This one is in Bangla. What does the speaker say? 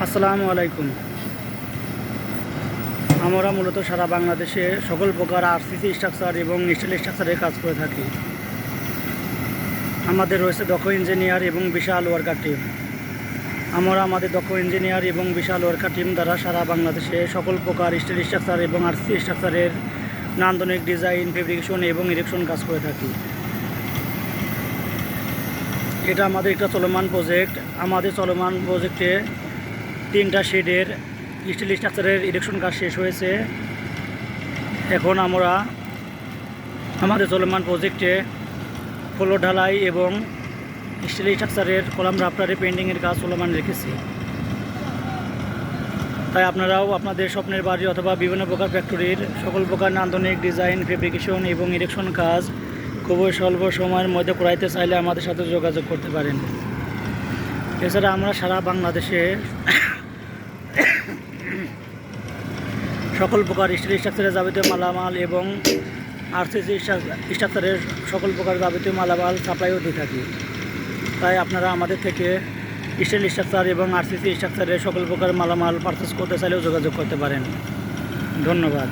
আসসালামু আলাইকুম। আমরা মূলত সারা বাংলাদেশে সকল প্রকার আরসিসি স্ট্রাকচার এবং স্টিল স্ট্রাকচারের কাজ করে থাকি। আমাদের রয়েছে দক্ষ ইঞ্জিনিয়ার এবং বিশাল ওয়ার্কার টিম। আমরা আমাদের দক্ষ ইঞ্জিনিয়ার এবং বিশাল ওয়ার্কার টিম দ্বারা সারা বাংলাদেশে সকল প্রকার স্টিল স্ট্রাকচার এবং আরসিসি স্ট্রাকচারের নান্দনিক ডিজাইন, ফেব্রিকেশন এবং ইরেকশন কাজ করে থাকি। এটা আমাদের একটা চলমান প্রজেক্ট। আমাদের চলমান প্রজেক্টে 3টা শেডের স্টিল স্ট্রাকচারের ইরেকশন কাজ শেষ হয়েছে। এখন আমরা আমাদের চলমান প্রজেক্টে ফ্লোর ঢালাই এবং স্টিল স্ট্রাকচারের কলাম রাফটারে পেন্টিংয়ের কাজ চলমান রেখেছি। তাই আপনারাও আপনাদের স্বপ্নের বাড়ি অথবা বিভিন্ন প্রকার ফ্যাক্টরির সকল প্রকার নান্দনিক ডিজাইন, ফেব্রিকেশন এবং ইরেকশন কাজ খুবই স্বল্প সময়ের মধ্যে করাইতে চাইলে আমাদের সাথে যোগাযোগ করতে পারেন। এছাড়া আমরা সারা বাংলাদেশে সকল প্রকার স্টিল স্ট্রাকচারের যাবতীয় মালামাল এবং আরসিসি স্ট্রাকচারের সকল প্রকার যাবতীয় মালামাল সাপ্লাইও দিয়ে থাকি। তাই আপনারা আমাদের থেকে স্টিল স্ট্রাকচার এবং আরসিসি স্ট্রাকচারের সকল প্রকার মালামাল পারচেস করতে চাইলেও যোগাযোগ করতে পারেন। ধন্যবাদ।